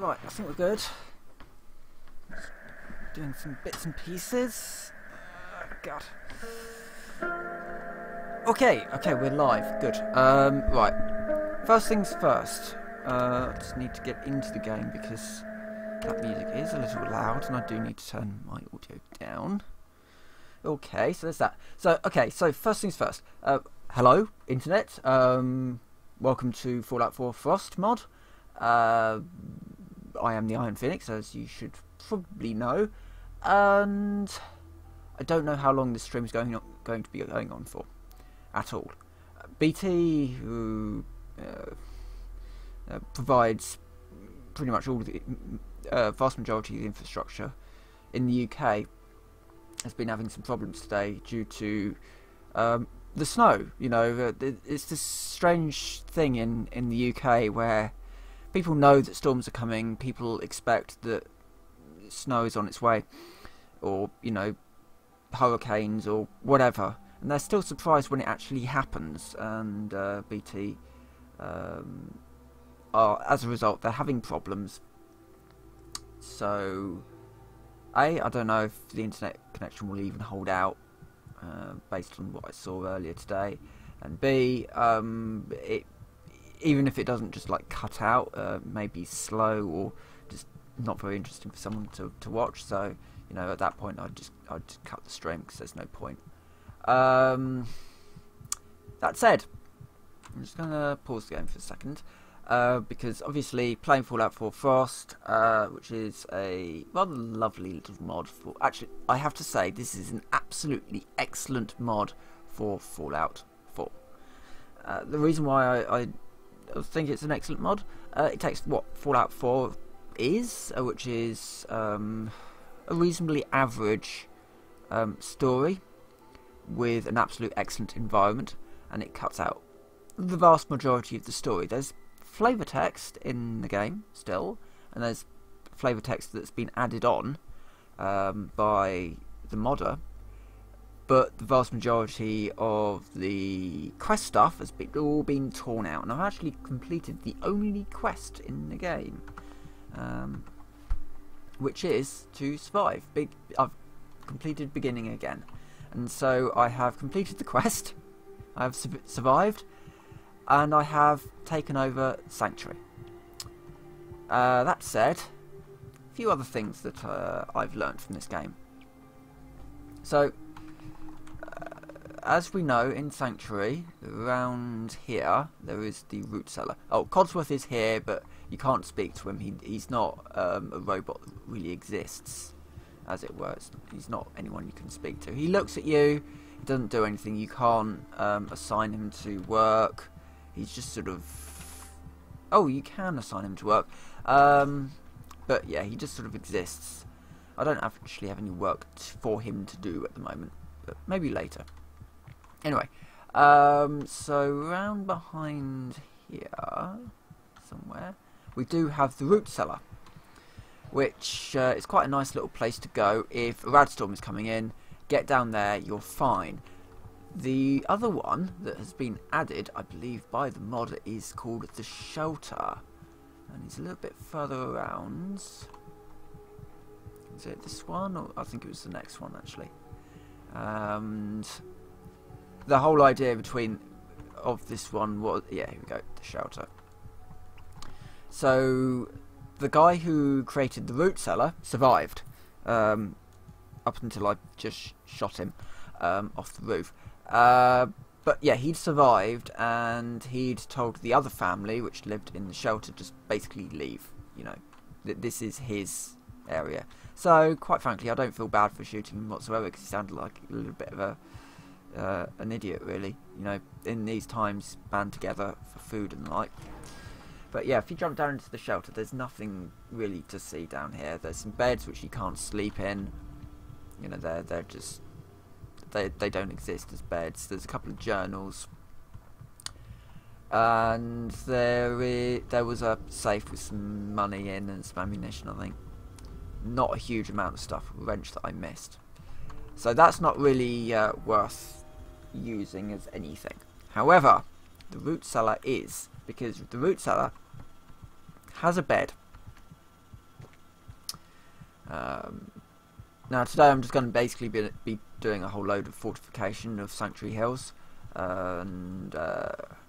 Right, I think we're good. Doing some bits and pieces. God. Okay, we're live. Good. Right. First things first. I just need to get into the game because that music is a little loud, and I do need to turn my audio down. Okay, so there's that. So first things first. Hello, internet. Welcome to Fallout 4 Frost mod. I am the Iron Phoenix, as you should probably know, and I don't know how long this stream is going to be going on for, at all. BT, who provides pretty much all of the vast majority of the infrastructure in the UK, has been having some problems today due to the snow. You know, it's this strange thing in the UK where people know that storms are coming, people expect that snow is on its way, or, you know, hurricanes or whatever, and they're still surprised when it actually happens, and BT are, as a result, they're having problems. So I don't know if the internet connection will even hold out, based on what I saw earlier today, and B, even if it doesn't just like cut out, maybe slow or just not very interesting for someone to watch. So, you know, at that point I'd just cut the stream because there's no point. That said, I'm just gonna pause the game for a second, because obviously playing Fallout 4 Frost, which is a rather lovely little mod for. Actually, I have to say this is an absolutely excellent mod for Fallout 4. The reason why I think it's an excellent mod, it takes what Fallout 4 is, which is a reasonably average story with an absolute excellent environment, and it cuts out the vast majority of the story. There's flavor text in the game still, and there's flavor text that's been added on by the modder, but the vast majority of the quest stuff has all been torn out, and I've actually completed the only quest in the game, which is to survive. I've completed beginning again, and so I have completed the quest, I have survived, and I have taken over Sanctuary. That said, a few other things that I've learned from this game. So, as we know, in Sanctuary, around here, there is the root cellar. Oh, Codsworth is here, but you can't speak to him. He's not a robot that really exists, as it were. He's not anyone you can speak to. He looks at you, he doesn't do anything. You can't assign him to work. He's just sort of... Oh, you can assign him to work. But yeah, he just sort of exists. I don't actually have any work for him to do at the moment, but maybe later. Anyway, so round behind here, somewhere, we do have the root cellar, which is quite a nice little place to go if a radstorm is coming in. Get down there, you're fine. The other one that has been added, I believe, by the mod is called the shelter, and it's a little bit further around. Is it this one? Or I think it was the next one, actually. And the whole idea of this one was, yeah, here we go, the shelter. So the guy who created the root cellar survived, up until I just shot him off the roof. But yeah, he'd survived, and he'd told the other family, which lived in the shelter, just basically leave. You know, this is his area. So quite frankly, I don't feel bad for shooting him whatsoever, because he sounded like a little bit of an idiot, really. You know, in these times, band together for food and the like. But yeah, if you jump down into the shelter, there's nothing really to see down here. There's some beds which you can't sleep in. You know, they're just... They don't exist as beds. There's a couple of journals, and there was a safe with some money in and some ammunition, I think. Not a huge amount of stuff. A wrench that I missed. So that's not really worth using as anything. However, the root cellar is, because the root cellar has a bed Now today I'm just going to basically be doing a whole load of fortification of Sanctuary Hills and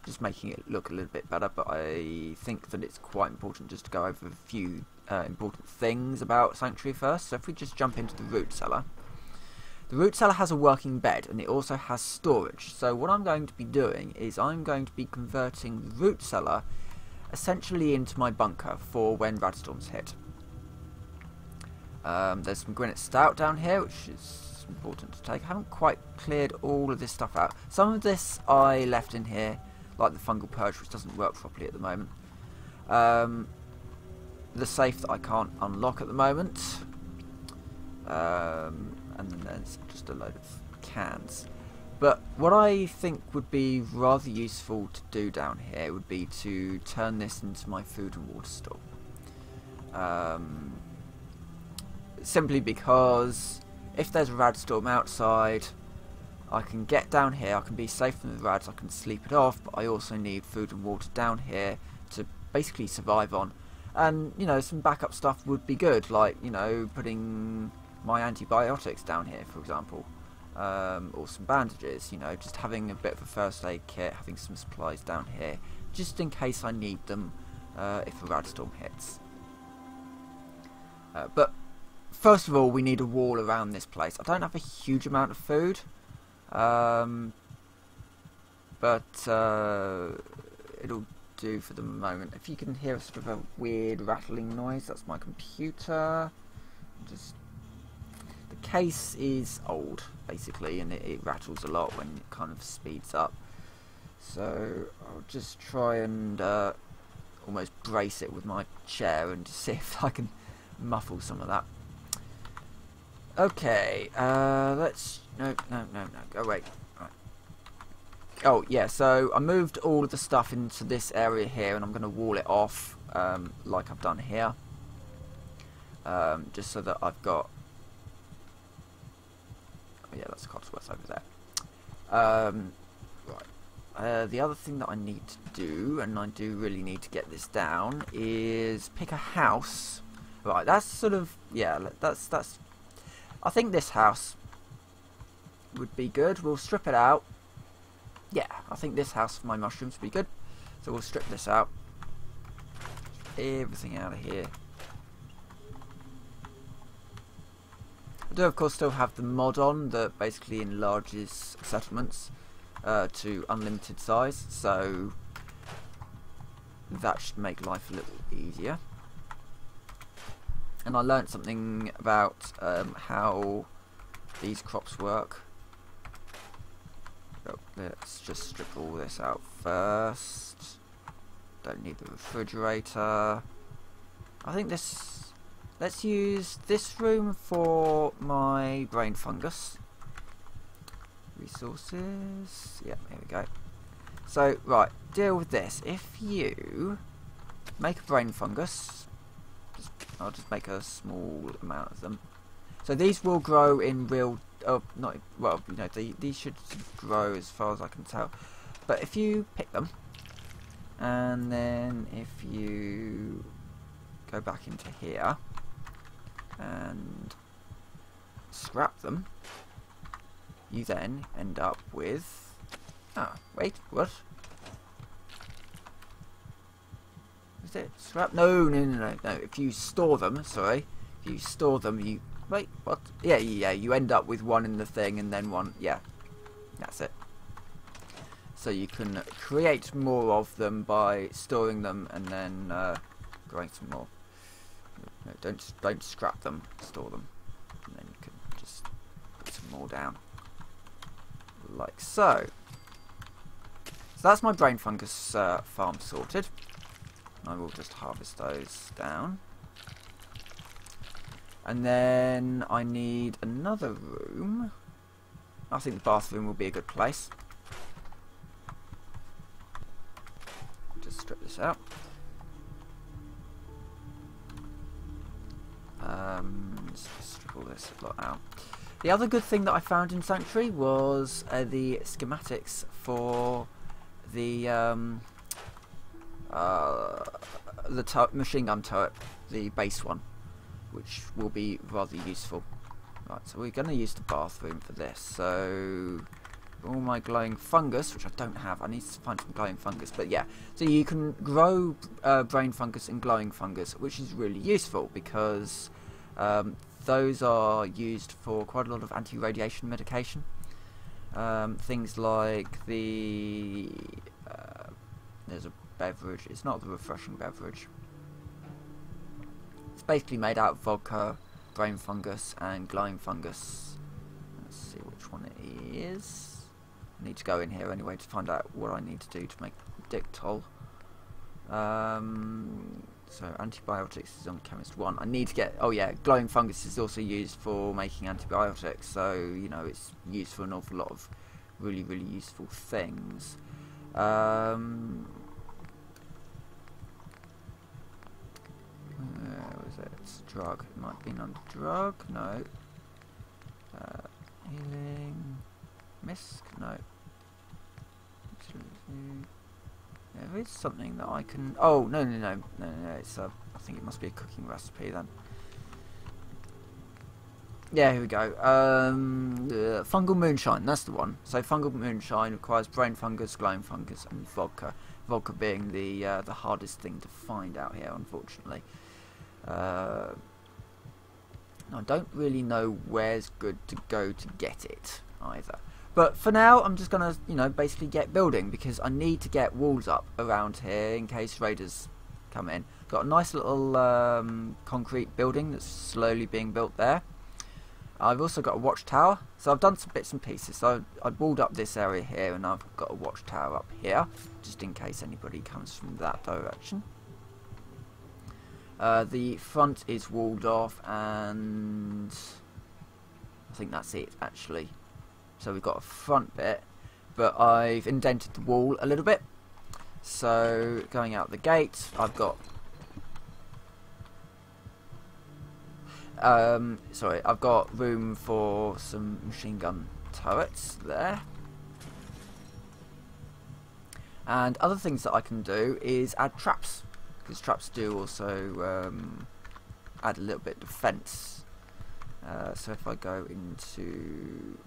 just making it look a little bit better, but I think that it's quite important just to go over a few important things about Sanctuary first. So if we just jump into the root cellar. The root cellar has a working bed and it also has storage. So what I'm going to be doing is I'm going to be converting the root cellar essentially into my bunker for when radstorms hit. There's some Granite Stout down here, which is important to take. I haven't quite cleared all of this stuff out. Some of this I left in here, like the fungal purge, which doesn't work properly at the moment. The safe that I can't unlock at the moment. And then there's just a load of cans. But what I think would be rather useful to do down here would be to turn this into my food and water store. Simply because if there's a radstorm outside, I can get down here, I can be safe from the rads, I can sleep it off, but I also need food and water down here to basically survive on. And, you know, some backup stuff would be good, like, you know, putting my antibiotics down here, for example, or some bandages, you know, just having a bit of a first aid kit, having some supplies down here, just in case I need them if a radstorm hits. But first of all, we need a wall around this place. I don't have a huge amount of food, but it'll do for the moment. If you can hear a sort of a weird rattling noise, that's my computer. Just the case is old, basically, and it rattles a lot when it kind of speeds up. So I'll just try and almost brace it with my chair and see if I can muffle some of that. Okay, let's... No, go away. Right. Oh, yeah, so I moved all of the stuff into this area here, and I'm going to wall it off, like I've done here. Just so that I've got... Oh, yeah, that's Cotsworth over there. Right. The other thing that I need to do, and I do really need to get this down, is pick a house. Right, that's sort of... Yeah, that's... I think this house would be good. We'll strip it out. Yeah, I think this house for my mushrooms would be good. So we'll strip this out. Everything out of here. I do, of course, still have the mod on that basically enlarges settlements to unlimited size. So that should make life a little easier. And I learnt something about how these crops work. Oh, let's just strip all this out first. Don't need the refrigerator. I think this... Let's use this room for my brain fungus. Resources. Yeah, here we go. So, right, deal with this. If you make a brain fungus... I'll just make a small amount of them. So these will grow in real... Oh, not... Well, you know, these should grow as far as I can tell. But if you pick them, and then if you go back into here, and scrap them, you then end up with... Ah, wait, what? Is it scrap? No. If you store them, sorry. If you store them, you... Wait, what? Yeah, you end up with one in the thing and then one... Yeah, that's it. So you can create more of them by storing them and then growing some more. No, don't scrap them, store them. And then you can just put some more down. Like so. So that's my brain fungus farm sorted. I will just harvest those down. And then I need another room. I think the bathroom will be a good place. Just strip this out. Just strip all this lot out. The other good thing that I found in Sanctuary was the schematics for the machine gun turret, the base one. which will be rather useful. Right, so we're going to use the bathroom for this. So all my glowing fungus, which I don't have, I need to find some glowing fungus. But yeah, so you can grow brain fungus and glowing fungus, which is really useful because those are used for quite a lot of anti-radiation medication. Things like the there's a beverage. It's not the refreshing beverage. It's basically made out of vodka, brain fungus and glowing fungus. Let's see which one it is. I need to go in here anyway to find out what I need to do to make Dictol. So antibiotics is on chemist 1. I need to get, oh yeah, glowing fungus is also used for making antibiotics, so you know it's used for an awful lot of really useful things. Where was it? It's a drug. It might be another drug. No. Healing. Misk. No. There is something that I can. Oh no. It's I think it must be a cooking recipe then. Yeah, here we go. Fungal moonshine. That's the one. So fungal moonshine requires brain fungus, glowing fungus, and vodka. Vodka being the hardest thing to find out here, unfortunately. I don't really know where's good to go to get it either. But for now, I'm just gonna, you know, basically get building because I need to get walls up around here in case raiders come in. Got a nice little concrete building that's slowly being built there. I've also got a watchtower, so I've done some bits and pieces. So I walled up this area here, and I've got a watchtower up here, just in case anybody comes from that direction. The front is walled off, and I think that's it actually. So we've got a front bit, but I've indented the wall a little bit. So going out the gate, I've got I've got room for some machine gun turrets there. And other things that I can do is add traps, because traps do also add a little bit of defense. So if I go into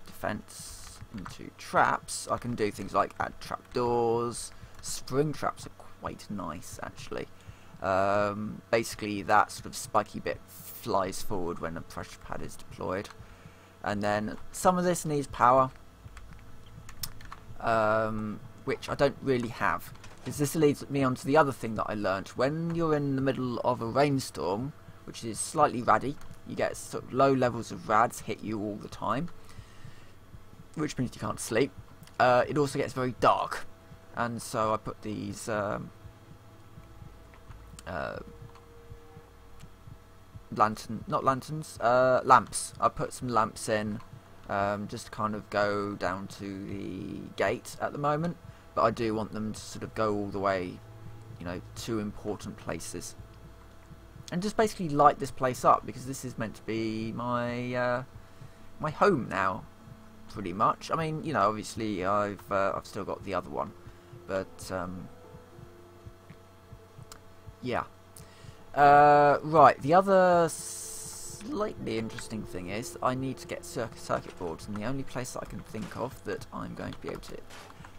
defense, into traps, I can do things like add trapdoors. Spring traps are quite nice actually. Basically that sort of spiky bit flies forward when a pressure pad is deployed, and then some of this needs power, which I don't really have, because this leads me on to the other thing that I learnt. When you're in the middle of a rainstorm, which is slightly raddy, you get sort of low levels of rads hit you all the time, which means you can't sleep. It also gets very dark, and so I put these lamps. I put some lamps in, just to kind of go down to the gate at the moment, but I do want them to sort of go all the way, you know, to important places, and just basically light this place up, because this is meant to be my my home now, pretty much. I mean, you know, obviously I've still got the other one, but yeah. Right, the other slightly interesting thing is I need to get circuit boards, and the only place that I can think of that I'm going to be able to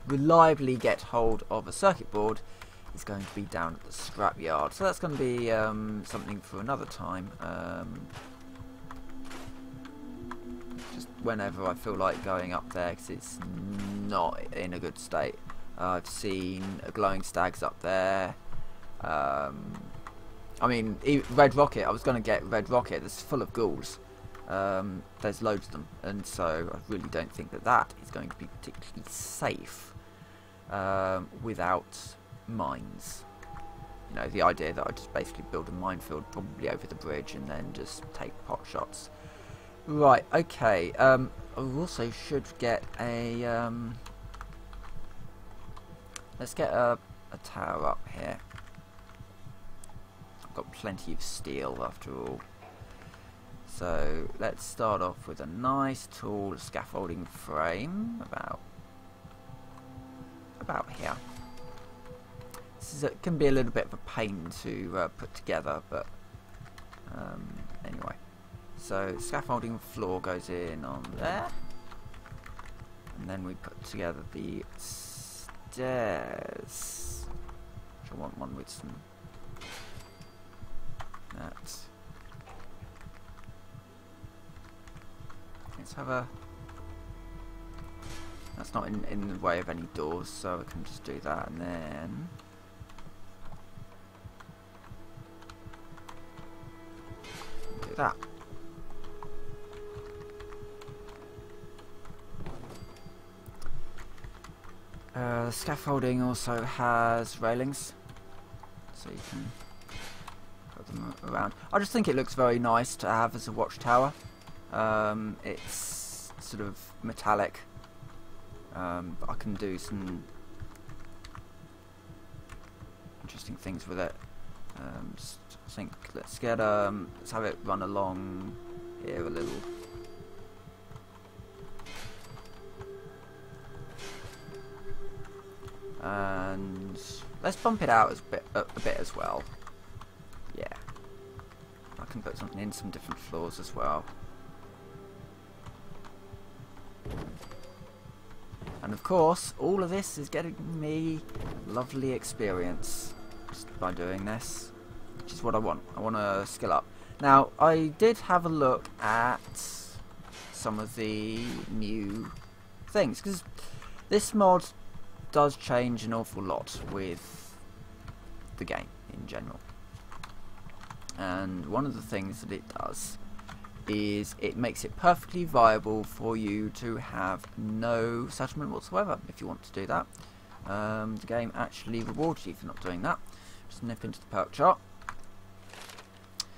reliably get hold of a circuit board is going to be down at the scrapyard. So that's going to be something for another time. Just whenever I feel like going up there, because it's not in a good state. I've seen glowing stags up there. I mean, Red Rocket, I was going to get Red Rocket, that's full of ghouls. There's loads of them, and so I really don't think that that is going to be particularly safe without mines. You know, the idea that I just basically build a minefield probably over the bridge and then just take pot shots. Right, okay, I also should get a, let's get a tower up here. Got plenty of steel after all, so let's start off with a nice tall scaffolding frame about here. It can be a little bit of a pain to put together, but anyway. So scaffolding floor goes in on there, and then we put together the stairs. I want one with some that. Let's have a. That's not in the way of any doors, so I can just do that, and then do that. The scaffolding also has railings, so you can put them around. I just think it looks very nice to have as a watchtower. It's sort of metallic, but I can do some interesting things with it. I think let's have it run along here a little. And let's bump it out a bit as well. Yeah, I can put something in some different floors as well. And of course, all of this is getting me lovely experience just by doing this, which is what I want. I want to skill up. Now, I did have a look at some of the new things, because this mod does change an awful lot with the game in general. And one of the things that it does is it makes it perfectly viable for you to have no settlement whatsoever if you want to do that. The game actually rewards you for not doing that. Just nip into the perk chart.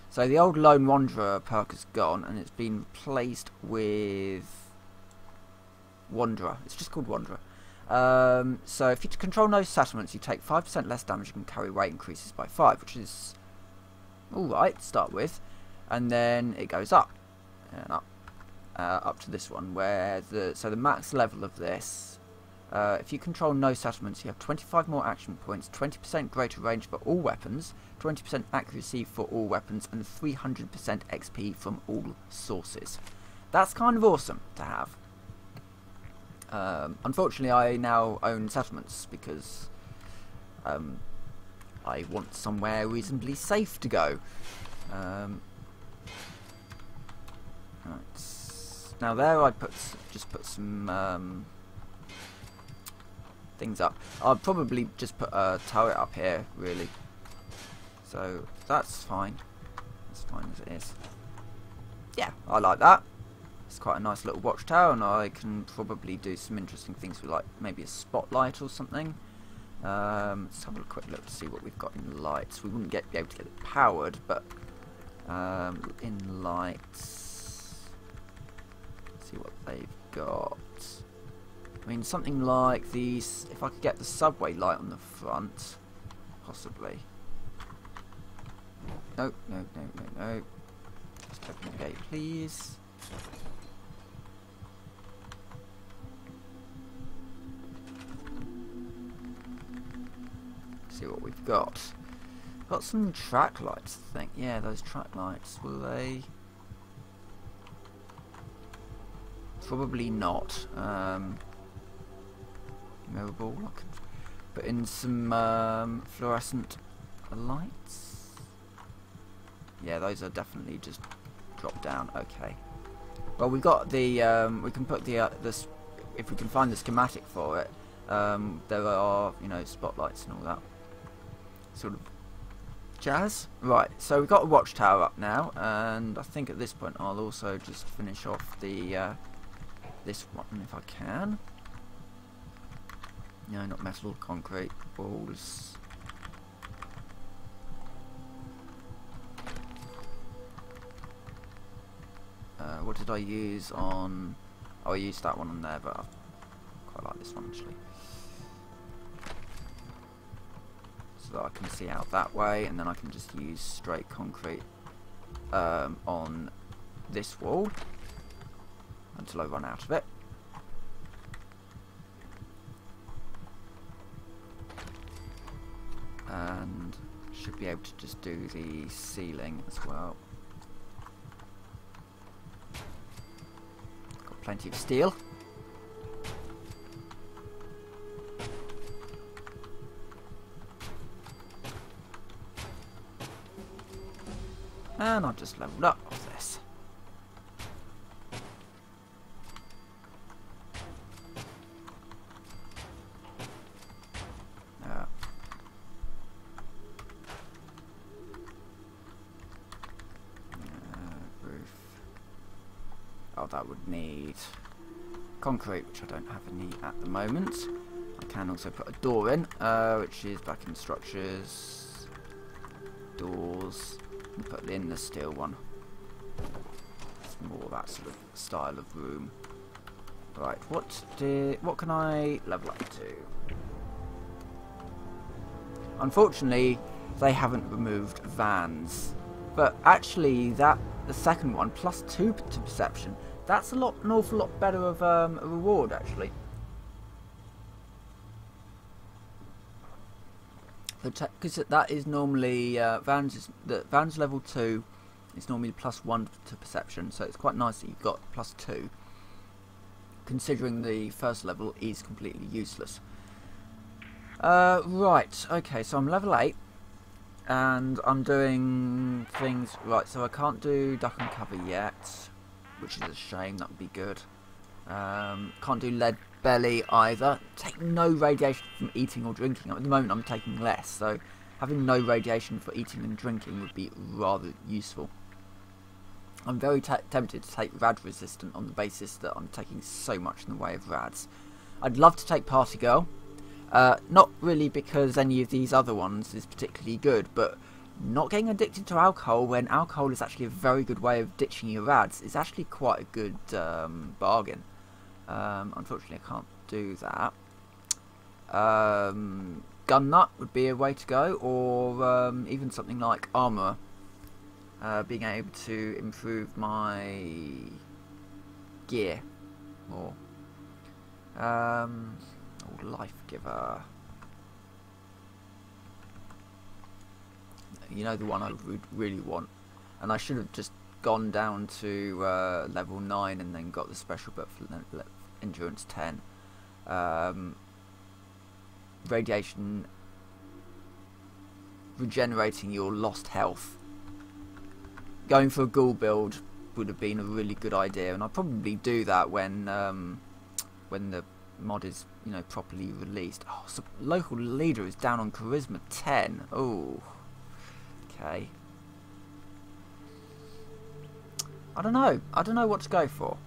So the old Lone Wanderer perk is gone, and it's been replaced with Wanderer. It's just called Wanderer. So if you control no settlements, you take 5% less damage and carry weight increases by 5, which is alright to start with. And then it goes up and up to this one, where the max level of this, if you control no settlements, you have 25 more action points, 20% greater range for all weapons, 20% accuracy for all weapons, and 300% XP from all sources. That's kind of awesome to have. Unfortunately, I now own settlements because I want somewhere reasonably safe to go. Right. Now there I just put some things up. I'll probably just put a turret up here, really. So that's fine. That's fine as it is. Yeah, I like that. It's quite a nice little watchtower, and I can probably do some interesting things with, like, maybe a spotlight or something. Let's have a quick look to see what we've got in lights. We wouldn't be able to get it powered, but in lights, let's see what they've got. I mean, something like these. If I could get the subway light on the front, possibly. No, no, no, no, no. Just open the gate, please. See what we've got. Got some track lights, I think. Yeah, those track lights. Will they? Probably not. Mirrorball. I could put in some fluorescent lights. Yeah, those are definitely just drop down. Okay. Well, we've got the. We can put the this. If we can find the schematic for it, there are, you know, spotlights and all that sort of jazz. Right, so we've got a watchtower up now, and I think at this point I'll also just finish off the this one if I can. No, not metal, concrete, walls. What did I use on? Oh, I used that one on there, but I quite like this one actually. So that I can see out that way, and then I can just use straight concrete on this wall until I run out of it. be able to just do the ceiling as well. Got plenty of steel. And I've just leveled up off this. Roof. Oh, that would need concrete, which I don't have any at the moment. I can also put a door in, which is back in structures, doors. And put in the steel one. It's more that sort of style of room. Right, what can I level up to? Unfortunately, they haven't removed vans, but actually the second one +2 to perception. That's an awful lot better of a reward actually. Because that is normally Vans level 2 is normally +1 to perception, so it's quite nice that you've got +2, considering the first level is completely useless. Right, okay, so I'm level 8 and I'm doing things right. So I can't do duck and cover yet, which is a shame. That would be good. Can't do lead belly either. Take no radiation from eating or drinking. At the moment I'm taking less, so having no radiation for eating and drinking would be rather useful. I'm very tempted to take rad resistant on the basis that I'm taking so much in the way of rads. I'd love to take party girl, not really because any of these other ones is particularly good, but not getting addicted to alcohol when alcohol is actually a very good way of ditching your rads is actually quite a good bargain. Unfortunately I can't do that. Gun nut would be a way to go, or even something like armour, being able to improve my gear more. Life giver, you know, the one I would really want, and I should have just gone down to level 9 and then got the special but for endurance 10. Radiation, regenerating your lost health. Going for a ghoul build would have been a really good idea, and I'll probably do that when the mod is, you know, properly released. Oh, so local leader is down on charisma 10. Oh, okay. I don't know what to go for.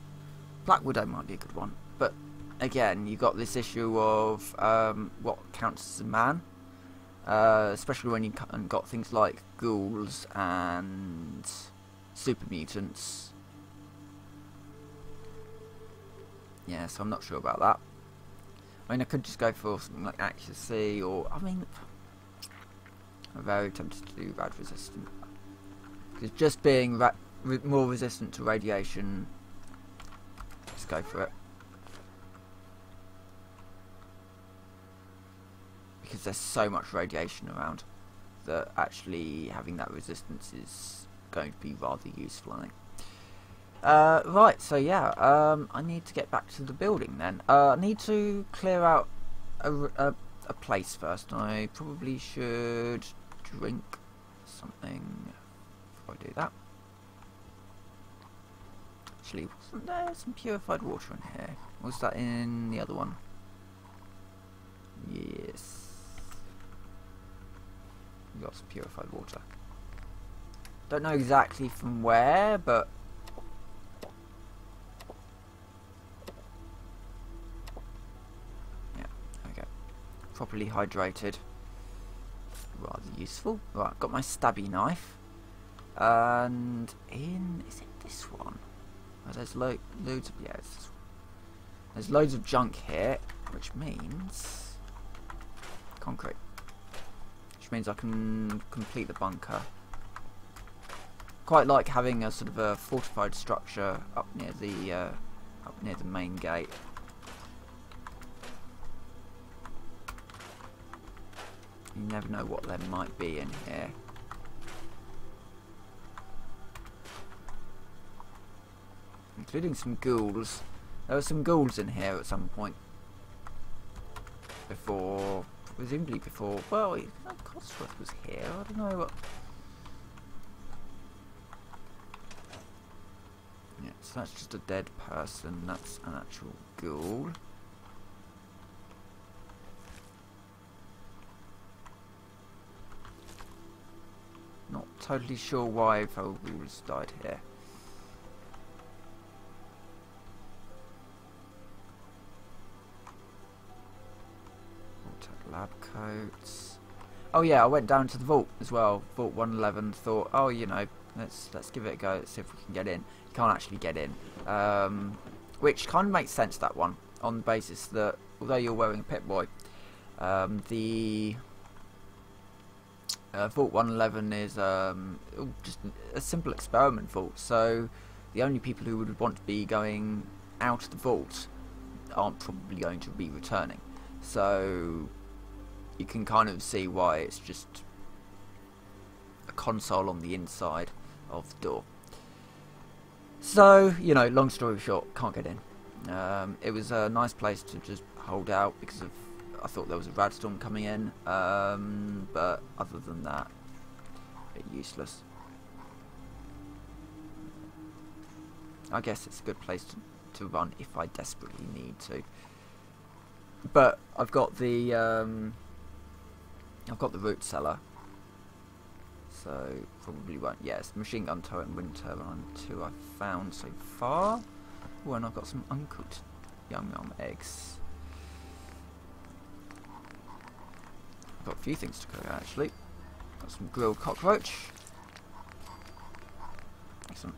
Black Widow might be a good one, but again, you've got this issue of what counts as a man, especially when you've got things like ghouls and super mutants. Yeah, so I'm not sure about that. I mean, I could just go for something like accuracy, or I mean, I'm very tempted to do rad resistant, because just being more resistant to radiation, let's go for it. Because there's so much radiation around that actually having that resistance is going to be rather useful, I think. Right, so yeah, I need to get back to the building then. I need to clear out a place first. I probably should drink something before I do that. Actually, wasn't there some purified water in here? Was that in the other one? Yes. We got some purified water. Don't know exactly from where, but yeah, okay. Properly hydrated. Rather useful. Right, got my stabby knife. And is it this one? Oh, there's loads of, yeah, there's loads of junk here, which means concrete. Which means I can complete the bunker. Quite like having a sort of a fortified structure up near the main gate. You never know what there might be in here. including some ghouls. There were some ghouls in here at some point. Before, presumably before, well, Cosworth was here, I don't know what. Yeah, so that's just a dead person, that's an actual ghoul. Not totally sure why feral ghouls died here. Lab coats. Oh yeah, I went down to the vault as well. Vault 111. Thought, oh, you know, let's give it a go. Let's see if we can get in. You can't actually get in, which kind of makes sense, that one, on the basis that although you're wearing a Pip-Boy, the Vault 111 is just a simple experiment vault. So the only people who would want to be going out of the vault aren't probably going to be returning. So you can kind of see why it's just a console on the inside of the door. So, you know, long story short, can't get in. It was a nice place to just hold out because of, I thought there was a radstorm coming in, but other than that, a bit useless. I guess it's a good place to run if I desperately need to. But I've got the root cellar, so probably won't. Yes, machine gun turret and wind turbine 2 I've found so far. Oh, and I've got some uncooked yum eggs. I've got a few things to cook actually. Got some grilled cockroach. Excellent.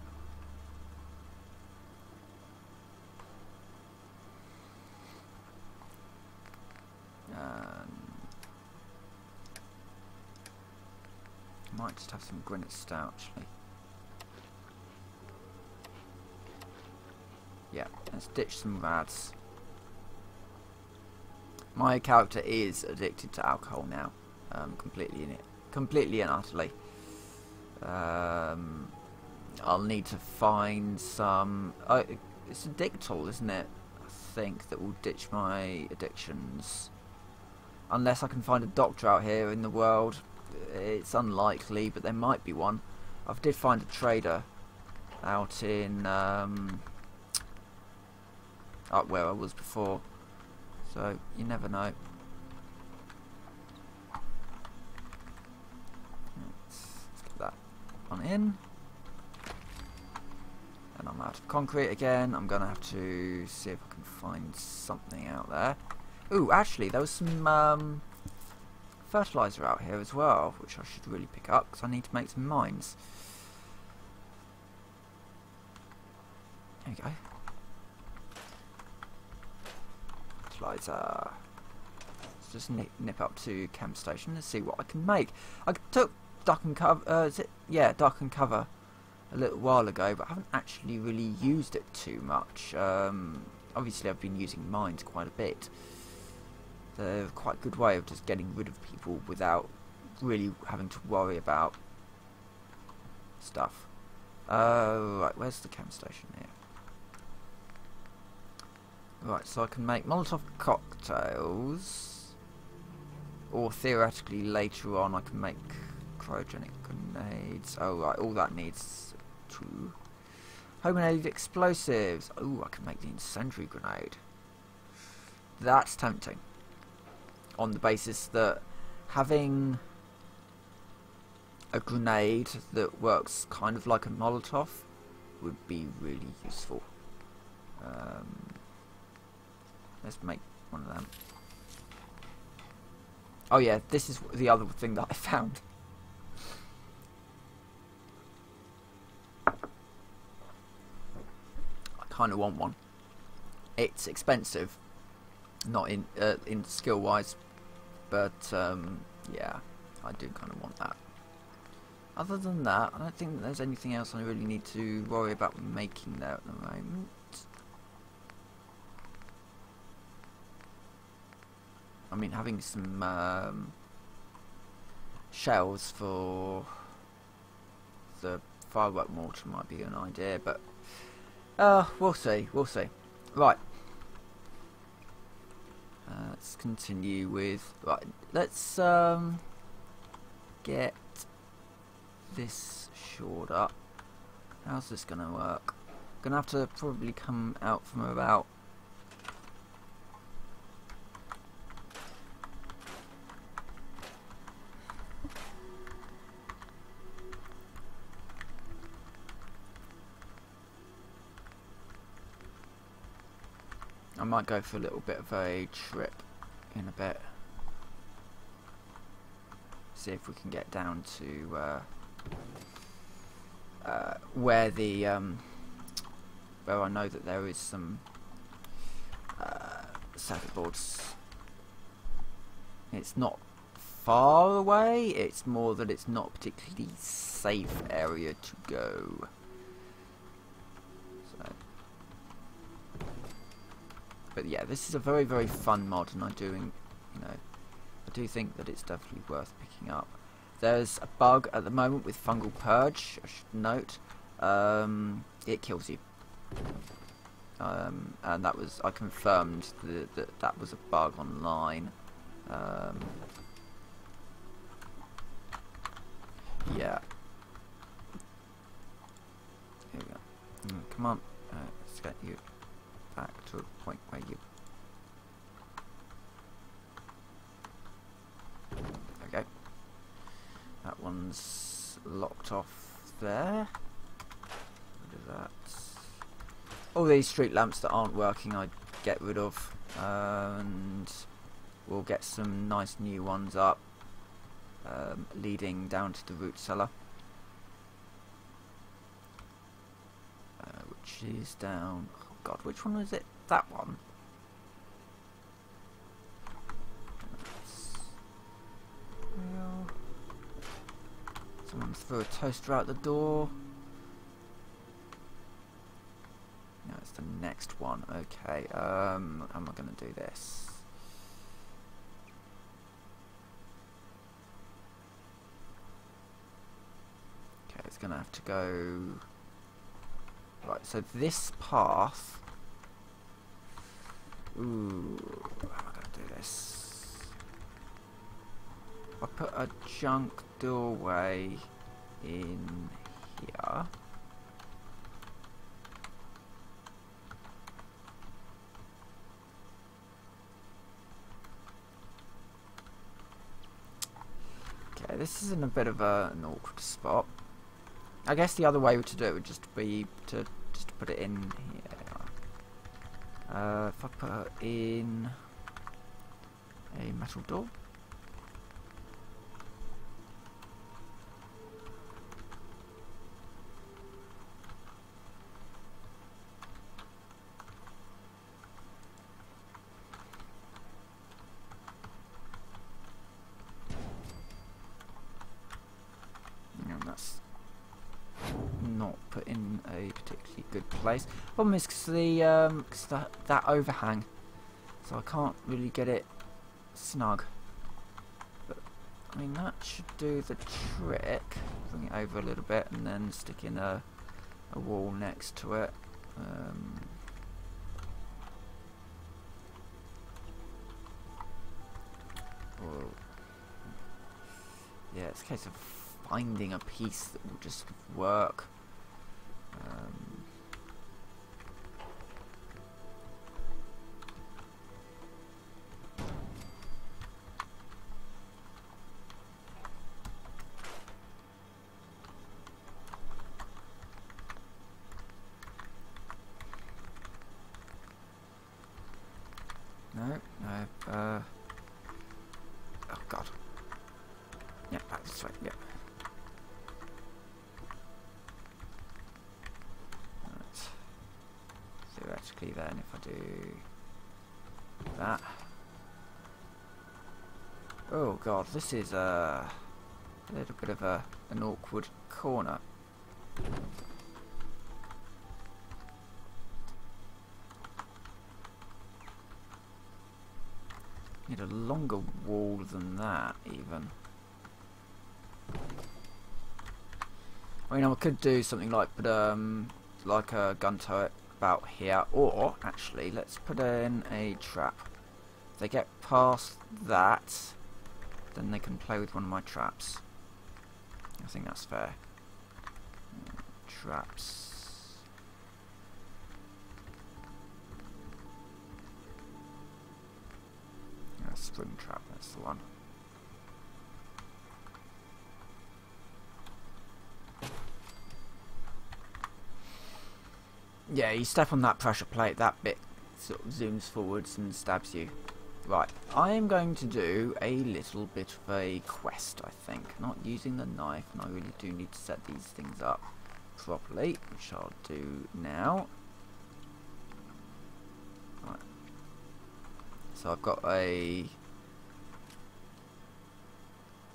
Might just have some granite stout actually. Yeah, let's ditch some rads. My character is addicted to alcohol now, completely and utterly. I'll need to find some. It's a Dictol, isn't it? I think that will ditch my addictions, unless I can find a doctor out here in the world. It's unlikely, but there might be one. I did find a trader out in up where I was before, so you never know. Let's get that on in. And I'm out of concrete again. I'm gonna have to see if I can find something out there. Ooh, actually, there was some fertilizer out here as well, which I should really pick up because I need to make some mines. There you go. Fertilizer. Let's just nip up to camp station and see what I can make. I took duck and cover. Yeah, duck and cover a little while ago, but I haven't actually really used it too much. Obviously, I've been using mines quite a bit. They're a quite good way of just getting rid of people without really having to worry about stuff. Right, where's the camp station here? Right, so I can make Molotov cocktails, or theoretically later on I can make cryogenic grenades. Oh right, all that needs 2. Homemade explosives. Oh, I can make the incendiary grenade. That's tempting. On the basis that having a grenade that works kind of like a Molotov would be really useful. Let's make one of them. Oh yeah, this is the other thing that I found. I kind of want one. It's expensive, not in skill wise. But yeah, I do kind of want that. Other than that, I don't think that there's anything else I really need to worry about making there at the moment. I mean, having some shells for the firework mortar might be an idea, but We'll see. We'll see. Right. Let's continue with... Right, let's get this shored up. How's this going to work? Going to have to probably come out from about... I might go for a little bit of a trip in a bit. See if we can get down to where the where I know that there is some circuit boards. It's not far away. It's more that it's not a particularly safe area to go. But yeah, this is a very, very fun mod, and I do think that it's definitely worth picking up. There's a bug at the moment with fungal purge, I should note. It kills you. And that was, I confirmed that was a bug online. Yeah. Here we go. Come on, let's get you back to a point where you... Okay. That one's locked off there. What is that? All these street lamps that aren't working I get rid of, and we'll get some nice new ones up, leading down to the root cellar, which is down... God, which one was it? That one. Someone threw a toaster out the door. No, it's the next one. Okay. How am I going to do this? Okay, it's going to have to go... Right, so this path... Ooh, how am I going to do this? I put a junk doorway in here. Okay, this is in a bit of an awkward spot. I guess the other way to do it would just be to put it in here. If I put in a metal door. And that's not put in a particularly good place. Problem is because that overhang, so I can't really get it snug. But I mean that should do the trick. Bring it over a little bit and then stick in a wall next to it. Yeah, it's a case of finding a piece that will just work. No. Oh God. Yeah, back this way. Yeah. Right. Theoretically, then, if I do that. Oh God, this is a little bit of an awkward corner. Need a longer wall than that, even. I mean, I could do something like, like a gun turret about here, or actually let's put in a trap. If they get past that, then they can play with one of my traps. I think that's fair. Traps. Yeah, spring trap, that's the one. Yeah, you step on that pressure plate, that bit sort of zooms forwards and stabs you. Right, I am going to do a little bit of a quest, I think. Not using the knife, and I really do need to set these things up properly, which I'll do now. Right. So I've got a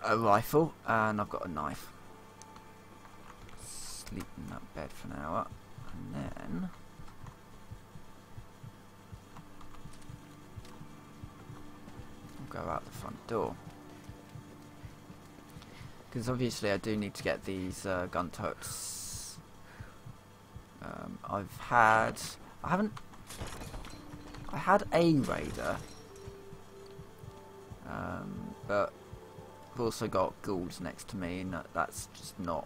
rifle, and I've got a knife. Sleep in that bed for an hour. And then I'll go out the front door, because obviously I do need to get these gun turrets. I had a raider, but I've also got ghouls next to me, and that's just not.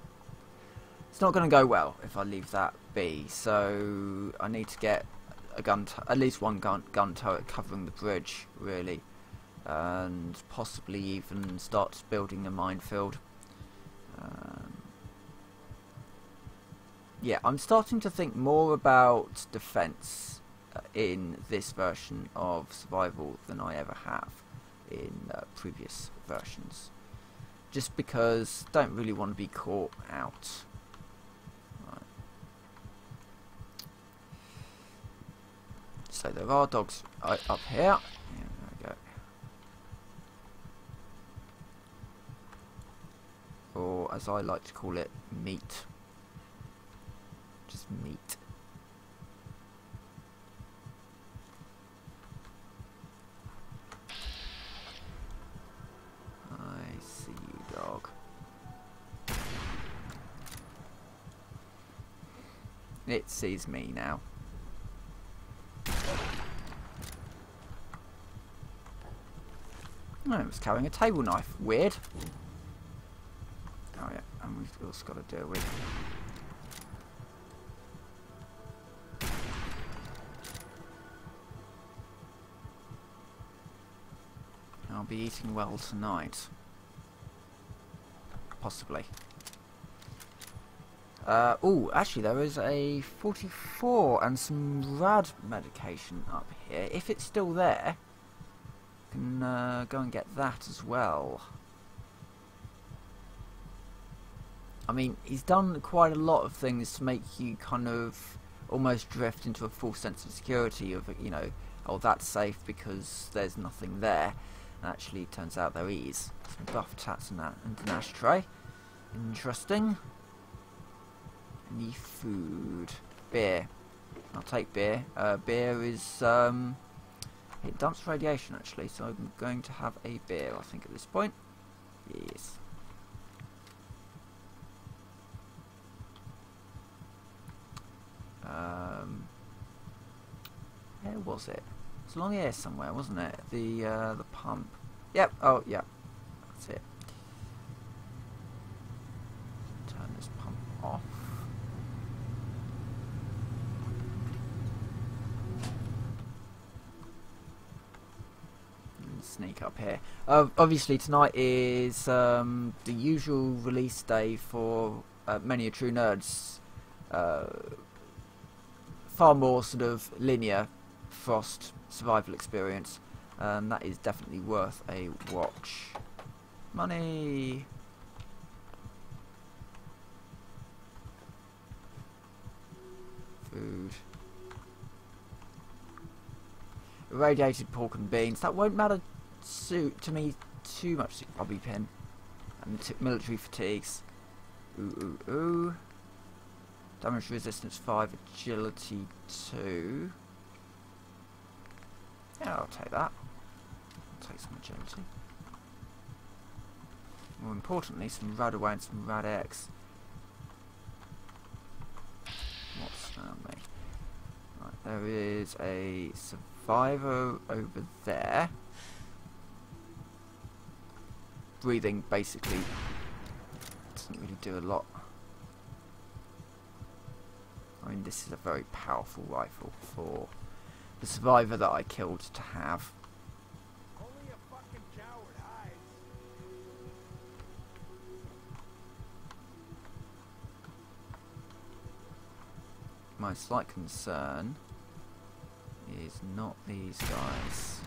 It's not going to go well if I leave that be, so I need to get a at least one gun turret covering the bridge, really, and possibly even start building a minefield. Yeah, I'm starting to think more about defense in this version of survival than I ever have in previous versions, just because I don't really want to be caught out. So there are dogs up here. Yeah, there we go. Or as I like to call it, meat. Just meat. I see you, dog. It sees me now. No, it was carrying a table knife. Weird. Oh yeah, and we've also got to deal with. I'll be eating well tonight. Possibly. Oh, actually there is a 44 and some rad medication up here. If it's still there, can go and get that as well. I mean, he's done quite a lot of things to make you kind of almost drift into a false sense of security of, you know, oh, that's safe because there's nothing there. And actually, it turns out there is. Some buff tats and that, and an ashtray. Interesting. Any food? Beer. I'll take beer. Beer is it dumps radiation actually, so I'm going to have a beer, I think, at this point. Yes. Where was it? It's along here somewhere, wasn't it? The pump. Yep. Oh, yeah. That's it. Turn this pump off. Sneak up here. Obviously tonight is the usual release day for many a true nerd's far more sort of linear Frost survival experience, and that is definitely worth a watch. Money. Food. Irradiated pork and beans. That won't matter to me too much. Bobby pin and military fatigues. Ooh, ooh, ooh. Damage resistance 5, agility 2. Yeah, I'll take that. I'll take some agility. More importantly, some rad away and some rad X. What's around me? There is a survivor over there. Breathing basically doesn't really do a lot. I mean, this is a very powerful rifle for the survivor that I killed to have. Only a fucking coward hides. My slight concern is not these guys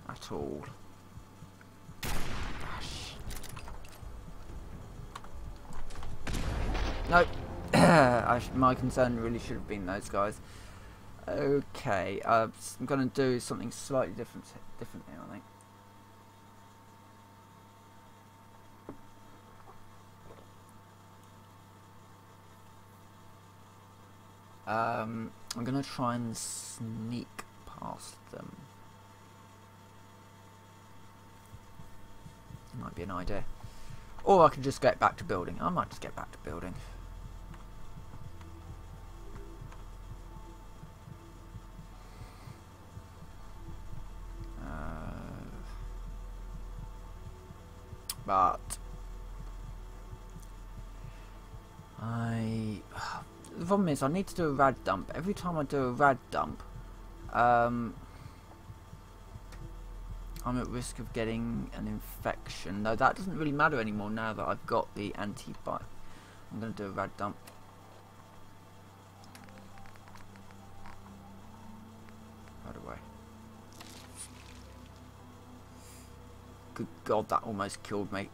at all. Gosh. Nope. My concern really should have been those guys. Okay, I'm going to do something slightly different here, I think. I'm going to try and sneak past them. Might be an idea. Or I can just get back to building. I might just get back to building. But the problem is I need to do a rad dump. Every time I do a rad dump, I'm at risk of getting an infection. No, that doesn't really matter anymore now that I've got the antibiotic. I'm going to do a rad dump. Right away. Good God, that almost killed me.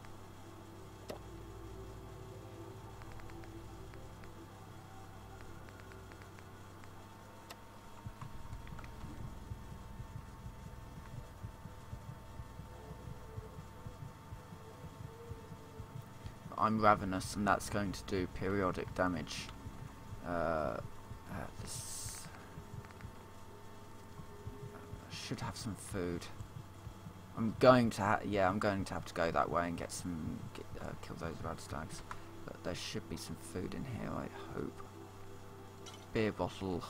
I'm ravenous, and that's going to do periodic damage. This I should have some food. I'm going to have to go that way and get some kill those rad stags. But there should be some food in here, I hope. Beer bottle.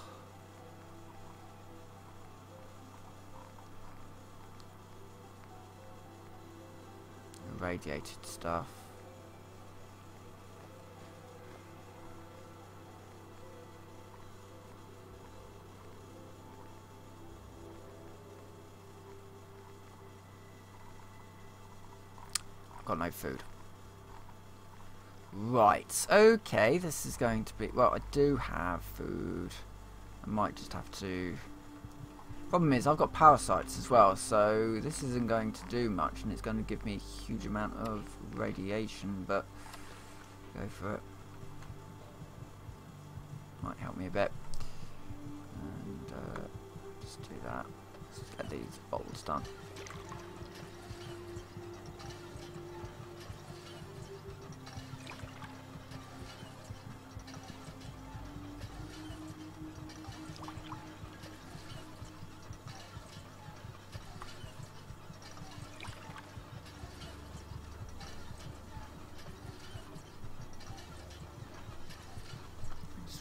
Irradiated stuff. Got no food. Right, okay, this is going to be... Well, I do have food. I might just have to... Problem is, I've got parasites as well, so this isn't going to do much, and it's going to give me a huge amount of radiation, but... Go for it. Might help me a bit. And, just do that. Let's get these bottles done.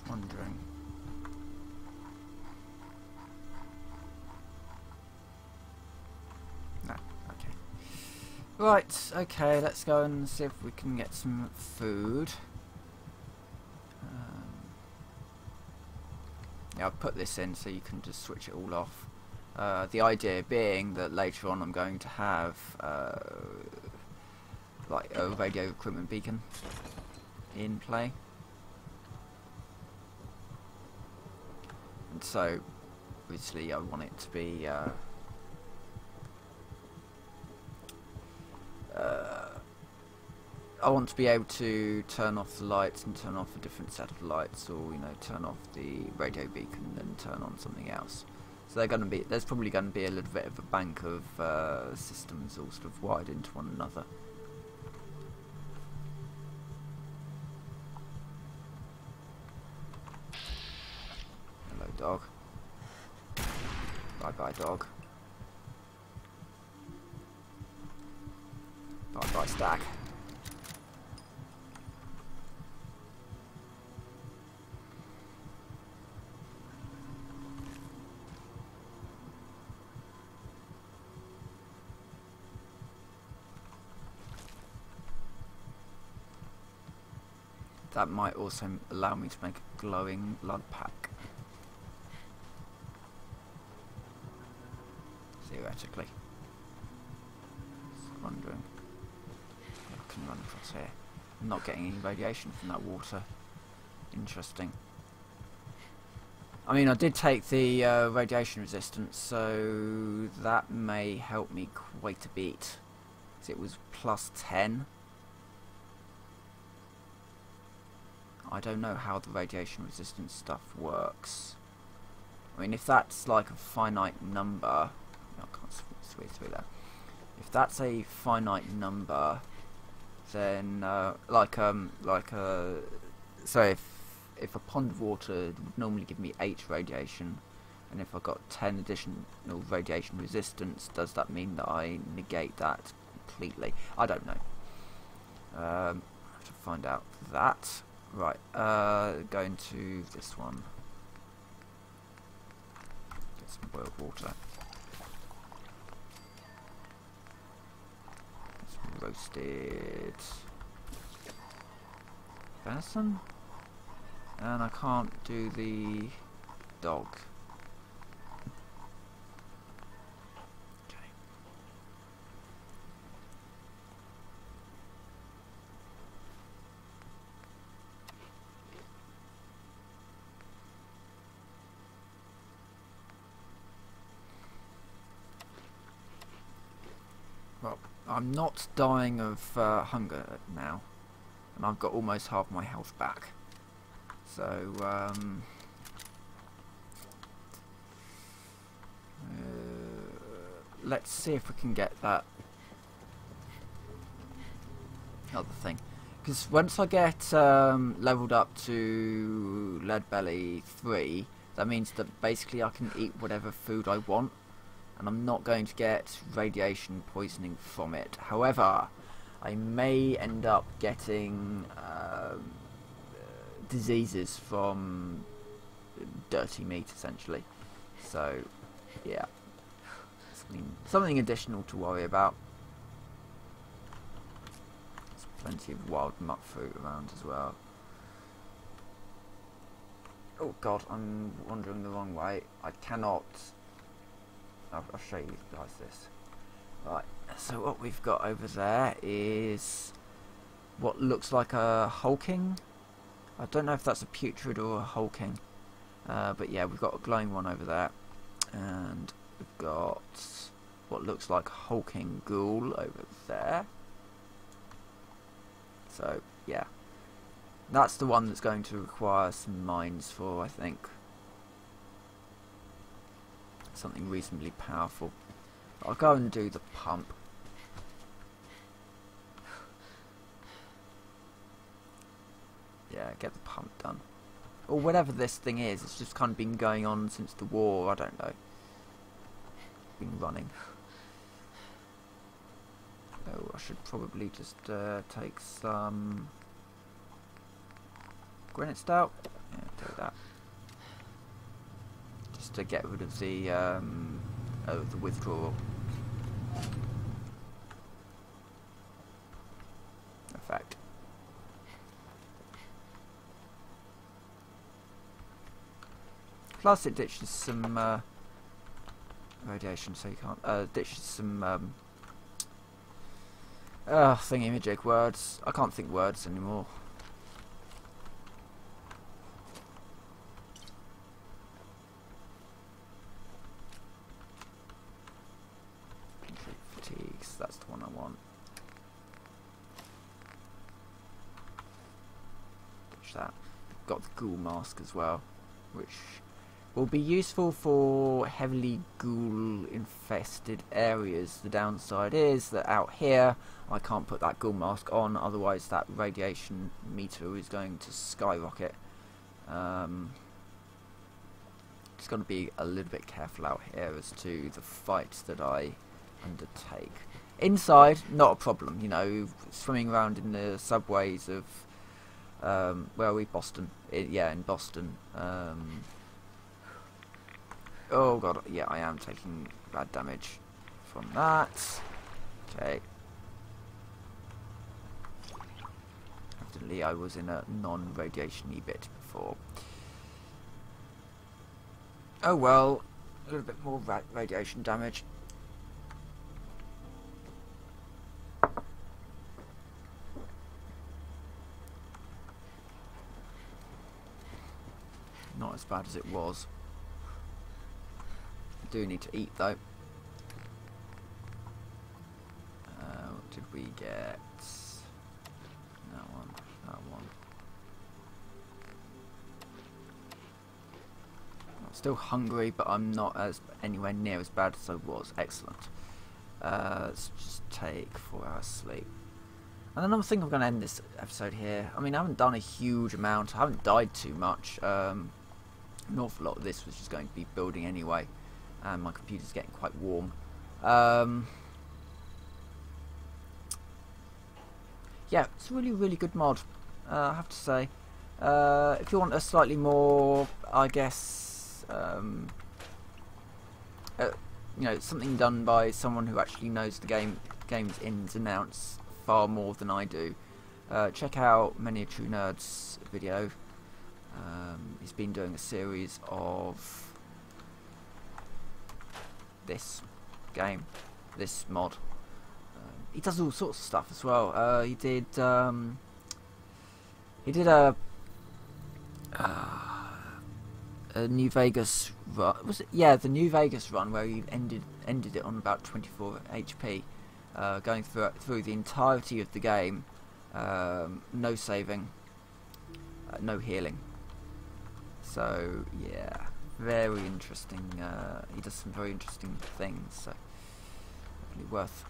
Wondering. No, okay. Right, okay, let's go and see if we can get some food. Yeah, I'll put this in so you can just switch it all off. The idea being that later on I'm going to have like a radio equipment beacon in play. And so, obviously, I want it to be I want to be able to turn off the lights and turn off a different set of lights, or turn off the radio beacon and then turn on something else. So there's probably going to be a little bit of a bank of systems all sort of wired into one another. Hello, dog. Bye bye, dog. Bye bye, stag. that might also allow me to make a glowing blood pack. Theoretically. Just wondering if I can run across here. I'm not getting any radiation from that water. Interesting. I mean, I did take the radiation resistance, so that may help me quite a bit. It was plus 10. I don't know how the radiation resistance stuff works. I mean, if that's like a finite number, I can't switch through that. If that's a finite number, then so if a pond of water would normally give me 8 radiation, and if I got 10 additional radiation resistance, does that mean that I negate that completely? I don't know. I have to find out that. Right, going to this one. Get some boiled water. Some roasted venison. And I can't do the dog. Okay. Well, I'm not dying of hunger now, and I've got almost half my health back. So, let's see if we can get that other thing. Because once I get leveled up to Lead Belly 3, that means that basically I can eat whatever food I want, and I'm not going to get radiation poisoning from it. However, I may end up getting diseases from dirty meat, essentially. So, yeah, something additional to worry about. There's plenty of wild muck fruit around as well. Oh god, I'm wandering the wrong way. I cannot. I'll show you guys this. Right, so what we've got over there is what looks like a hulking. I don't know if that's a putrid or a hulking, but yeah, we've got a glowing one over there, and we've got what looks like a hulking ghoul over there. So yeah, that's the one that's going to require some mines for, I think. Something reasonably powerful. I'll go and do the pump. Yeah, get the pump done. Or whatever this thing is, it's just kind of been going on since the war, I don't know. Been running. Oh, I should probably just take some granite stout. Yeah, do that. Just to get rid of the withdrawal effect. Plus it ditches some radiation, so you can't ditches some thingy-majig words. I can't think words anymore. Fatigues, that's the one I want. Ditch that. Got the ghoul mask as well, which will be useful for heavily ghoul infested areas. The downside is that out here I can't put that ghoul mask on, otherwise that radiation meter is going to skyrocket. Just got to be a little bit careful out here as to the fights that I undertake. Inside, not a problem, you know, swimming around in the subways of where are we? Boston. Yeah, in Boston. Oh god, yeah, I am taking bad damage from that. Okay. Have to unfortunately I was in a non-radiation-y bit before. Oh well, a little bit more radiation damage. Not as bad as it was. I do need to eat though. What did we get? That one, that one. I'm still hungry, but I'm not as anywhere near as bad as I was. Excellent. Let's just take 4 hours sleep. And then I think I'm going to end this episode here. I mean, I haven't done a huge amount. I haven't died too much. An awful lot of this was just going to be building anyway, and my computer's getting quite warm. Yeah, it's a really good mod, I have to say. If you want a slightly more, I guess, you know, something done by someone who actually knows the game's ins and outs far more than I do, check out Many a True Nerd's video. He's been doing a series of this game, this mod. He does all sorts of stuff as well. He did a New Vegas run. Was it? Yeah, the New Vegas run where he ended it on about 24 HP, going through the entirety of the game, no saving, no healing. So yeah, very interesting. He does some very interesting things. So definitely worth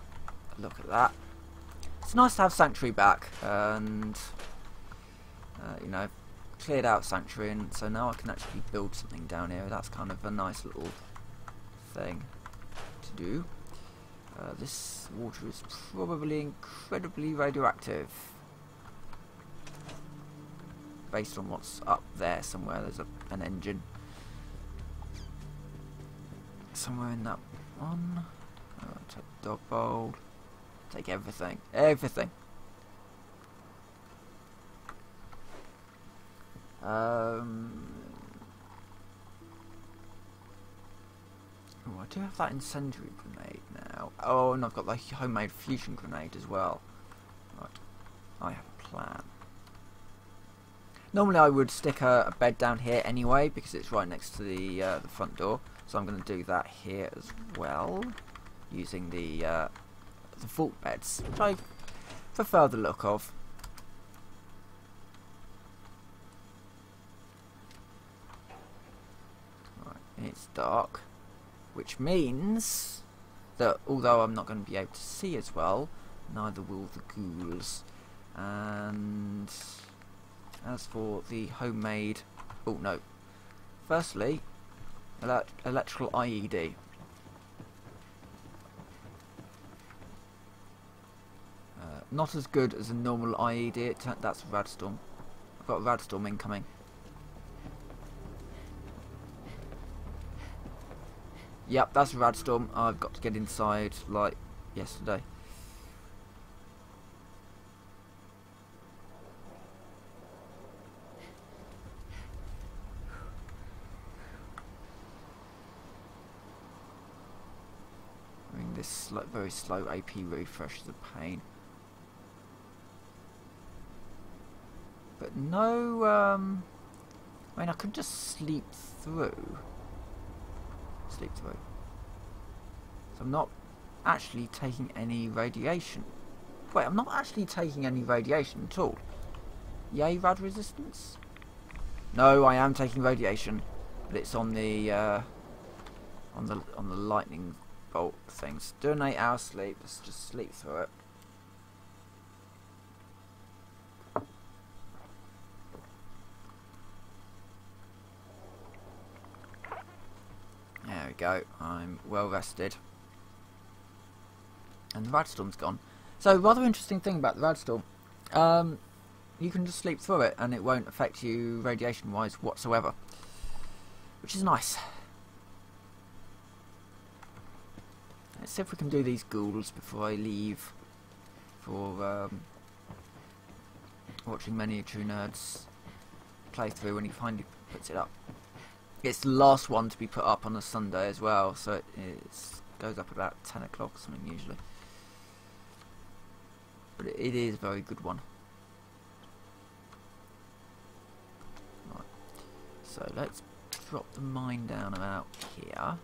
a look at that. It's nice to have Sanctuary back, and you know, cleared out Sanctuary, and so now I can actually build something down here. That's kind of a nice little thing to do. This water is probably incredibly radioactive. Based on what's up there somewhere, there's an engine. Somewhere in that one. Take dog bowl. Take everything. Everything. Oh, I do have that incendiary grenade now. Oh, and I've got the homemade fusion grenade as well. Right. I have a plan. Normally I would stick a bed down here anyway, because it's right next to the front door. So I'm going to do that here as well, using the vault beds, which I prefer the look of. Right, it's dark, which means that although I'm not going to be able to see as well, neither will the ghouls. And as for the homemade... oh no. Firstly, electrical IED. Not as good as a normal IED. That's a Radstorm. I've got a Radstorm incoming. Yep, that's a Radstorm. I've got to get inside like yesterday. This very slow AP refresh is a pain. But no, I mean, I could just sleep through. So I'm not actually taking any radiation. Wait, I'm not actually taking any radiation at all. Yay, rad resistance? No, I am taking radiation, but it's on the lightning bolt things. Do an 8-hour sleep. Let's just sleep through it. There we go. I'm well rested. And the Radstorm's gone. So, rather interesting thing about the Radstorm. You can just sleep through it and it won't affect you radiation-wise whatsoever. Which is nice. Let's see if we can do these ghouls before I leave for watching many True Nerds play through when he finally puts it up. It's the last one to be put up on a Sunday as well, so it goes up about 10 o'clock or something usually. But it is a very good one. Right. So let's drop the mine down about here.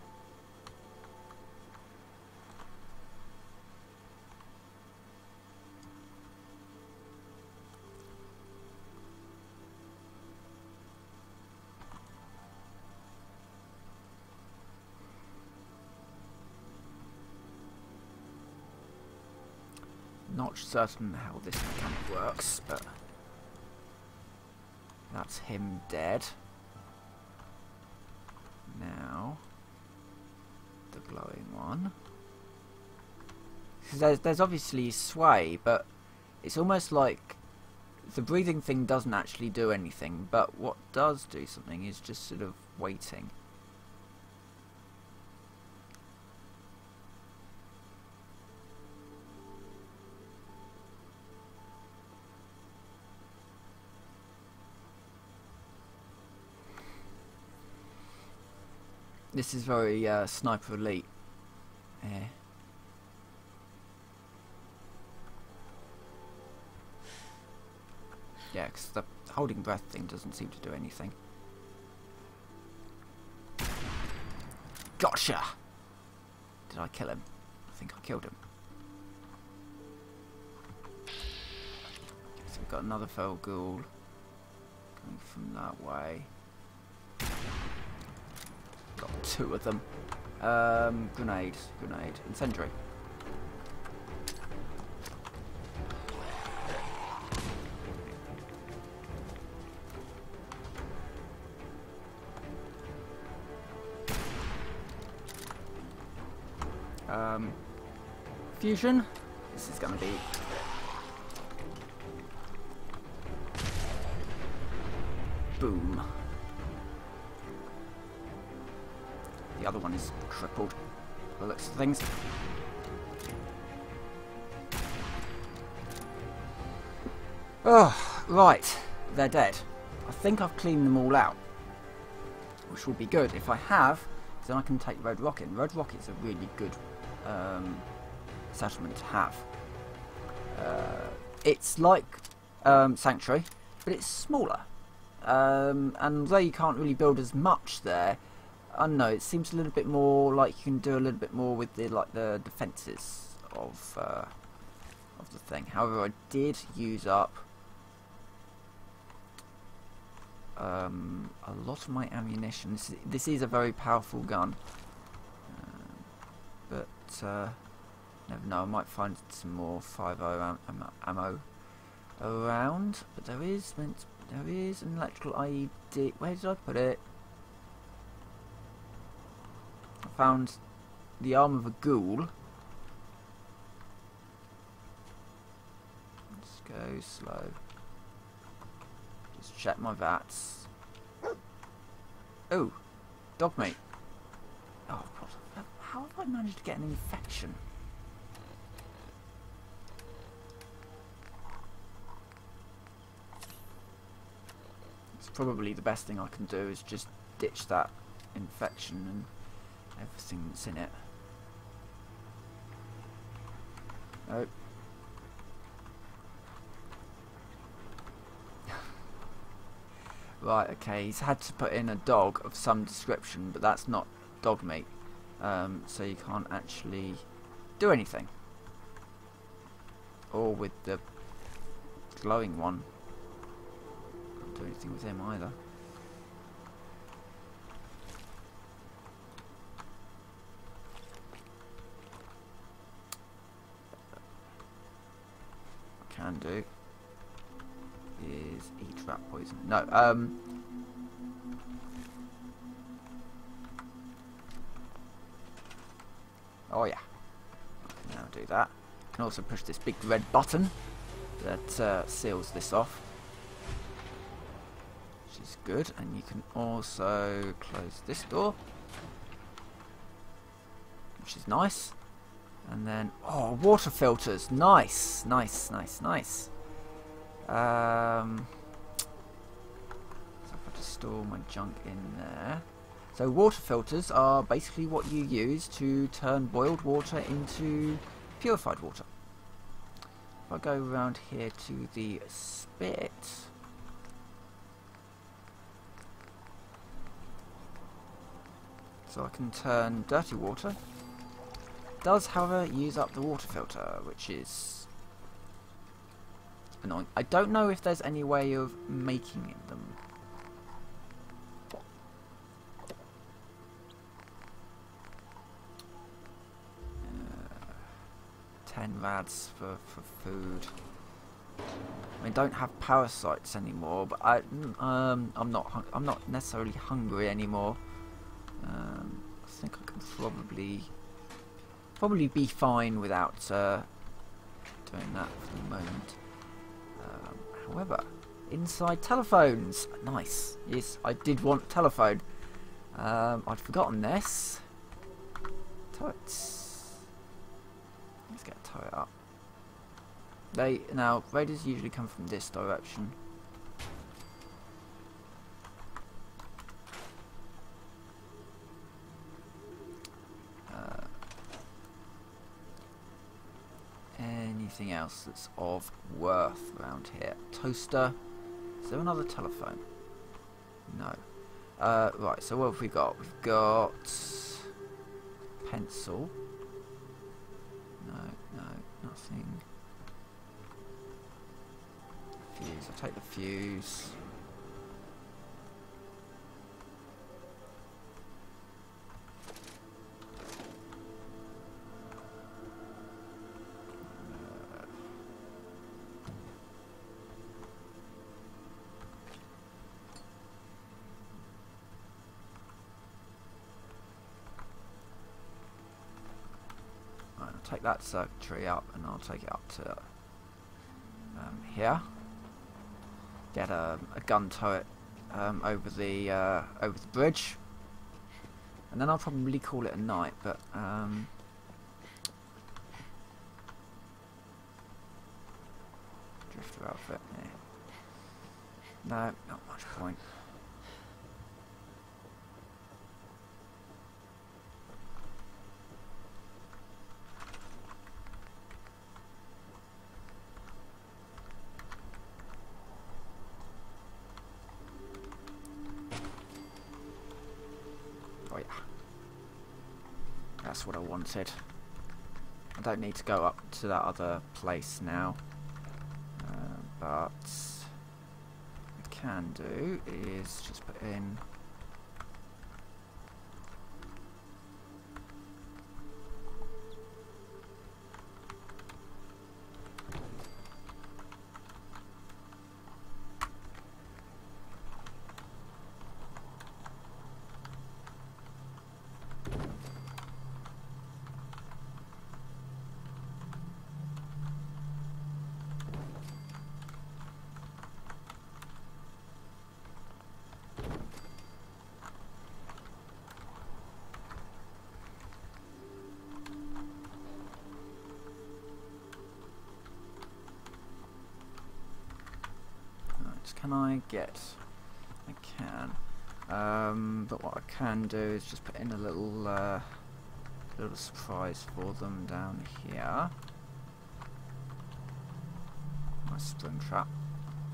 Not certain how this mechanic works, but that's him dead. Now, the glowing one. There's obviously sway, but it's almost like the breathing thing doesn't actually do anything, but what does do something is just sort of waiting. This is very Sniper Elite. Yeah. Yeah, because the holding breath thing doesn't seem to do anything. Gotcha! Did I kill him? I think I killed him. So we've got another feral ghoul coming from that way. Got two of them. Grenade, incendiary. Fusion. This is gonna be boom. The other one is crippled, by the looks of things. Oh, right. They're dead. I think I've cleaned them all out, which will be good. If I have, then I can take Red Rocket. And Red Rocket's a really good settlement to have. It's like Sanctuary, but it's smaller. And although you can't really build as much there, I don't know, it seems a little bit more like you can do a little bit more with the defences of the thing. However, I did use up a lot of my ammunition. This is a very powerful gun, but never know. I might find some more 5.0 ammo around. But there is an electrical IED. Where did I put it? I found the arm of a ghoul. Let's go slow. Just check my VATs. Oh, dog meat. Oh, how have I managed to get an infection? It's probably the best thing I can do is just ditch that infection and everything that's in it. Nope. Right, okay, he's had to put in a dog of some description, but that's not dog meat. So you can't actually do anything. Or with the glowing one. Can't do anything with him either. Can do is eat rat poison. No, oh yeah, I can now do that. I can also push this big red button that seals this off, which is good. And you can also close this door, which is nice. And then, oh, water filters, nice, nice, nice, nice. So if I just store my junk in there. So water filters are basically what you use to turn boiled water into purified water. If I go around here to the spit, so I can turn dirty water. Does, however, use up the water filter, which is annoying. I don't know if there's any way of making them. 10 rads for food. I don't have parasites anymore, but I'm not necessarily hungry anymore. I think I can probably be fine without doing that for the moment. However, inside telephones, nice. Yes, I did want telephone. I'd forgotten this. Turrets. Let's get a turret up. Now raiders usually come from this direction. Anything else that's of worth around here? Toaster. Is there another telephone? No. Right, so what have we got? We've got pencil. No, nothing. Fuse. I'll take the fuse. Take that circuitry up, and I'll take it up to here. Get a gun turret over the bridge, and then I'll probably call it a night. But drifter outfit. Yeah. No, not much point. Oh yeah, that's what I wanted. I don't need to go up to that other place now, but what I can do is just put in can I get? I can. But what I can do is just put in a little surprise for them down here. Nice spring trap.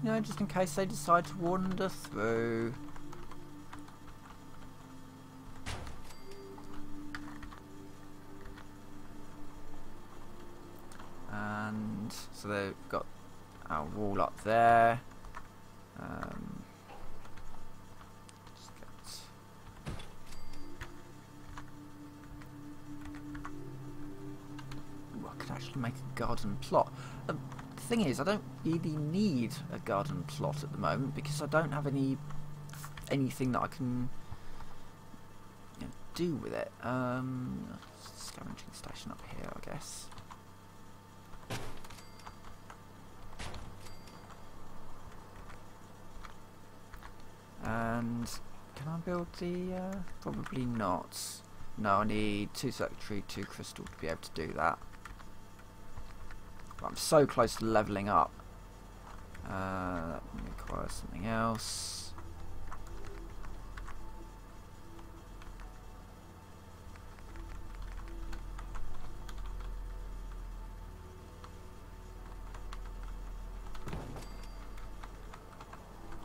You know, just in case they decide to wander through. And so they've got our wall up there. I could actually make a garden plot. The thing is, I don't really need a garden plot at the moment because I don't have anything that I can do with it. Scavenging station up here, I guess. And can I build the? Probably not. No, I need 2 circuitry, 2 crystal to be able to do that. But I'm so close to leveling up. That requires something else.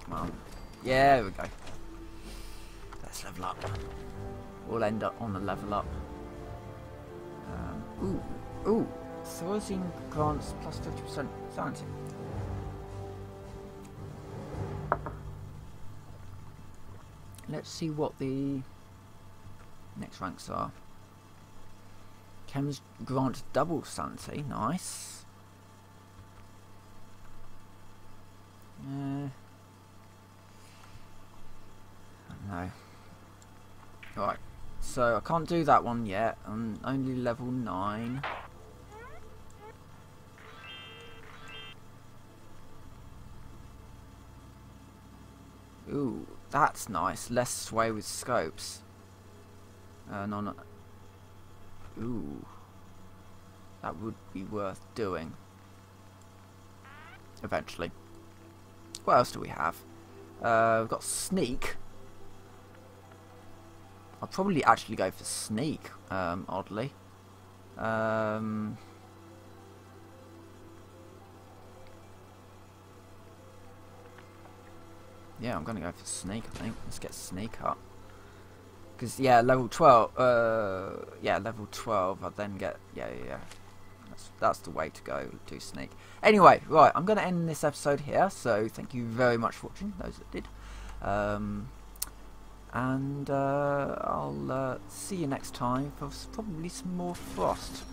Come on. Yeah, there we go. Let's level up. We'll end up on the level up. Ooh. Thorazine grants plus 50% sanity. Let's see what the next ranks are. Chems grant double sanity. Nice. No. Right. So I can't do that one yet. I'm only level 9. Ooh, that's nice. Less sway with scopes. Ooh, that would be worth doing. Eventually. What else do we have? We've got sneak. I'll probably actually go for sneak. Oddly. Yeah, I'm going to go for sneak, I think. Let's get sneak up. Because, yeah, level 12... yeah, level 12, I'll then get... Yeah. That's the way to go, do sneak. Anyway, right, I'm going to end this episode here. So, thank you very much for watching, those that did. And I'll see you next time for probably some more Frost.